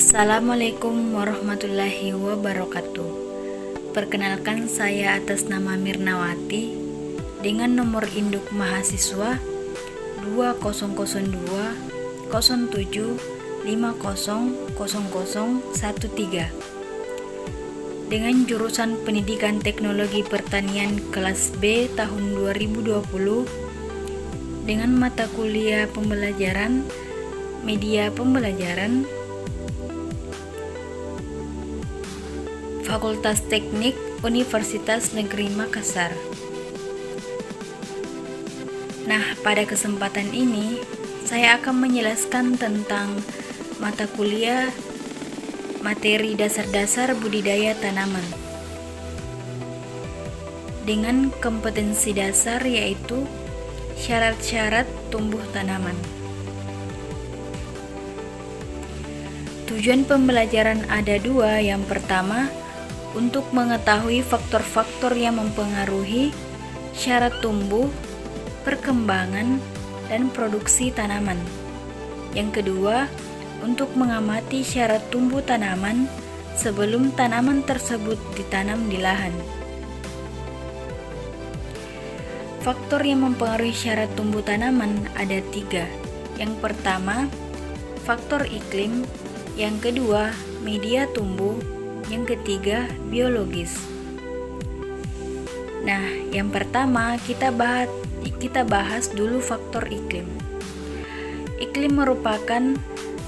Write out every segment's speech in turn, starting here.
Assalamualaikum warahmatullahi wabarakatuh. Perkenalkan, saya atas nama Mirnawati dengan nomor induk mahasiswa 2002 07 500013 dengan jurusan Pendidikan Teknologi Pertanian kelas B tahun 2020 dengan mata kuliah pembelajaran media pembelajaran Fakultas Teknik Universitas Negeri Makassar. Nah, pada kesempatan ini saya akan menjelaskan tentang mata kuliah materi dasar-dasar budidaya tanaman dengan kompetensi dasar, yaitu syarat-syarat tumbuh tanaman. Tujuan pembelajaran ada dua. Yang pertama, untuk mengetahui faktor-faktor yang mempengaruhi syarat tumbuh, perkembangan, dan produksi tanaman. Yang kedua, untuk mengamati syarat tumbuh tanaman sebelum tanaman tersebut ditanam di lahan. Faktor yang mempengaruhi syarat tumbuh tanaman ada tiga. Yang pertama, faktor iklim. Yang kedua, media tumbuh. Yang ketiga, biologis. Nah, yang pertama kita bahas dulu faktor iklim. Iklim merupakan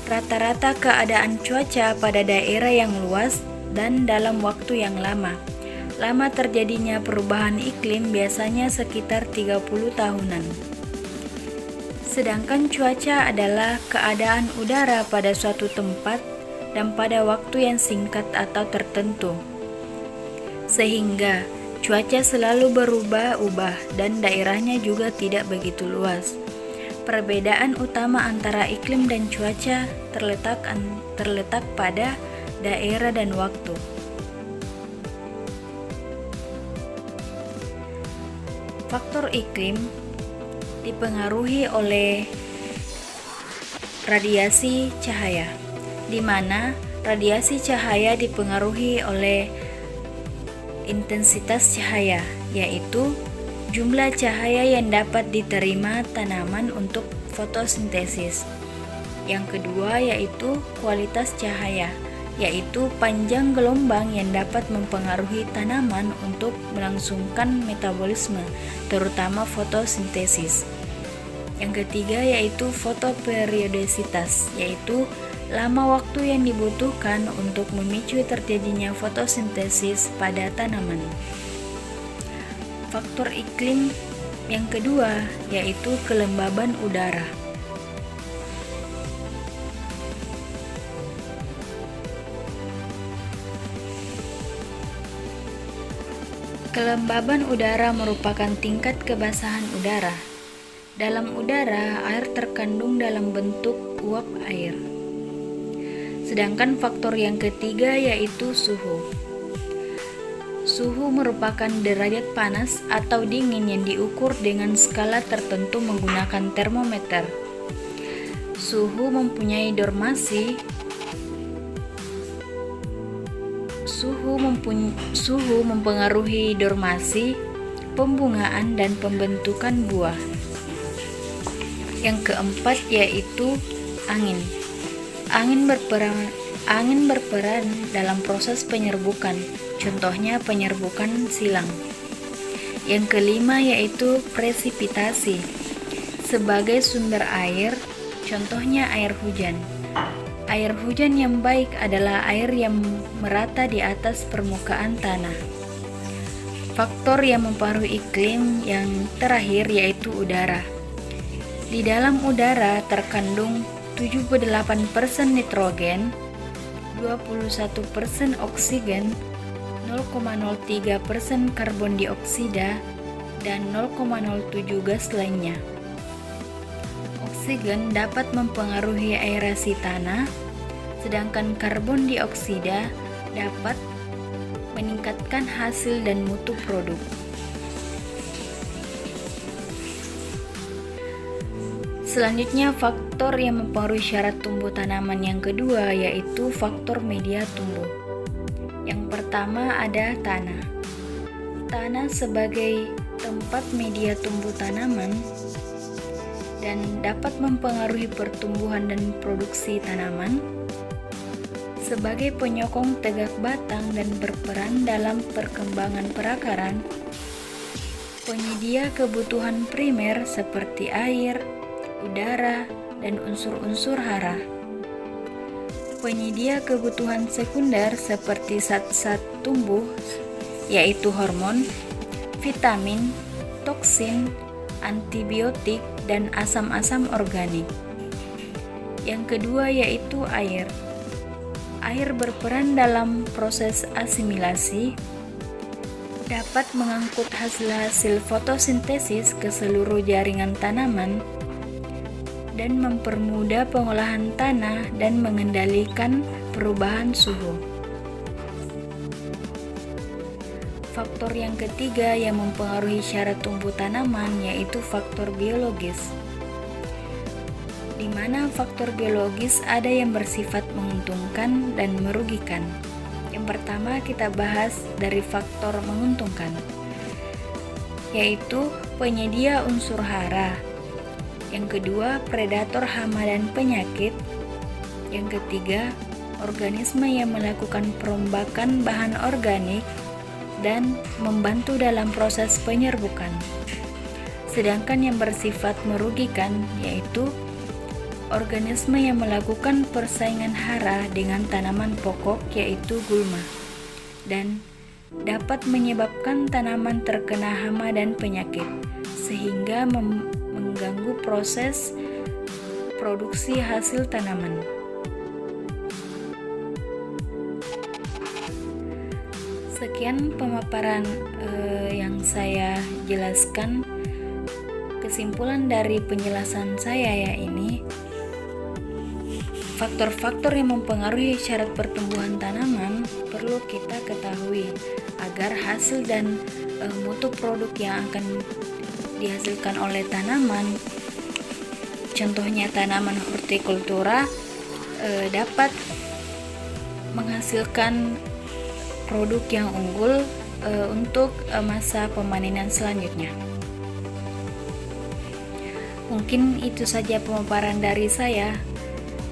rata-rata keadaan cuaca pada daerah yang luas dan dalam waktu yang lama. Lama terjadinya perubahan iklim biasanya sekitar 30 tahunan. Sedangkan cuaca adalah keadaan udara pada suatu tempat dan pada waktu yang singkat atau tertentu, sehingga cuaca selalu berubah-ubah dan daerahnya juga tidak begitu luas. Perbedaan utama antara iklim dan cuaca terletak pada daerah dan waktu. Faktor iklim dipengaruhi oleh radiasi cahaya, di mana radiasi cahaya dipengaruhi oleh intensitas cahaya, yaitu jumlah cahaya yang dapat diterima tanaman untuk fotosintesis. Yang kedua yaitu kualitas cahaya, yaitu panjang gelombang yang dapat mempengaruhi tanaman untuk melangsungkan metabolisme, terutama fotosintesis. Yang ketiga yaitu fotoperiodisitas, yaitu lama waktu yang dibutuhkan untuk memicu terjadinya fotosintesis pada tanaman. Faktor iklim yang kedua yaitu kelembaban udara. Kelembaban udara merupakan tingkat kebasahan udara. Dalam udara, air terkandung dalam bentuk uap air. Sedangkan faktor yang ketiga yaitu suhu. Suhu merupakan derajat panas atau dingin yang diukur dengan skala tertentu menggunakan termometer. Suhu mempunyai dormasi. Suhu mempengaruhi dormasi, pembungaan, dan pembentukan buah. Yang keempat yaitu angin. Angin berperan dalam proses penyerbukan, contohnya penyerbukan silang. Yang kelima yaitu presipitasi. Sebagai sumber air, contohnya air hujan. Air hujan yang baik adalah air yang merata di atas permukaan tanah. Faktor yang mempengaruhi iklim yang terakhir yaitu udara. Di dalam udara terkandung 78% nitrogen, 21% oksigen, 0,03% karbon dioksida, dan 0,07 gas lainnya. Oksigen dapat mempengaruhi aerasi tanah, sedangkan karbon dioksida dapat meningkatkan hasil dan mutu produk. Selanjutnya, faktor yang mempengaruhi syarat tumbuh tanaman yang kedua yaitu faktor media tumbuh. Yang pertama ada tanah. Tanah sebagai tempat media tumbuh tanaman dan dapat mempengaruhi pertumbuhan dan produksi tanaman sebagai penyokong tegak batang dan berperan dalam perkembangan perakaran, penyedia kebutuhan primer seperti air, udara, dan unsur-unsur hara. Penyedia kebutuhan sekunder seperti zat-zat tumbuh, yaitu hormon, vitamin, toksin, antibiotik, dan asam-asam organik. Yang kedua yaitu air. Air berperan dalam proses asimilasi, dapat mengangkut hasil-hasil fotosintesis ke seluruh jaringan tanaman, dan mempermudah pengolahan tanah dan mengendalikan perubahan suhu. Faktor yang ketiga yang mempengaruhi syarat tumbuh tanaman yaitu faktor biologis, di mana faktor biologis ada yang bersifat menguntungkan dan merugikan. Yang pertama kita bahas dari faktor menguntungkan, yaitu penyedia unsur hara. Yang kedua, predator hama dan penyakit. Yang ketiga, organisme yang melakukan perombakan bahan organik dan membantu dalam proses penyerbukan. Sedangkan yang bersifat merugikan yaitu organisme yang melakukan persaingan hara dengan tanaman pokok yaitu gulma dan dapat menyebabkan tanaman terkena hama dan penyakit sehingga mengganggu proses produksi hasil tanaman. Sekian pemaparan yang saya jelaskan. Kesimpulan dari penjelasan saya ya ini, faktor-faktor yang mempengaruhi syarat pertumbuhan tanaman perlu kita ketahui agar hasil dan mutu produk yang akan dihasilkan oleh tanaman, contohnya tanaman hortikultura, dapat menghasilkan produk yang unggul untuk masa pemanenan selanjutnya. Mungkin itu saja pemaparan dari saya.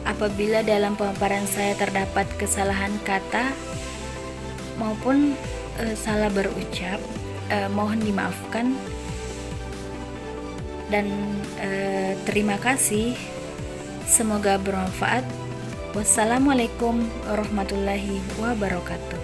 Apabila dalam pemaparan saya terdapat kesalahan kata maupun salah berucap, mohon dimaafkan. Dan terima kasih. Semoga bermanfaat. Wassalamualaikum warahmatullahi wabarakatuh.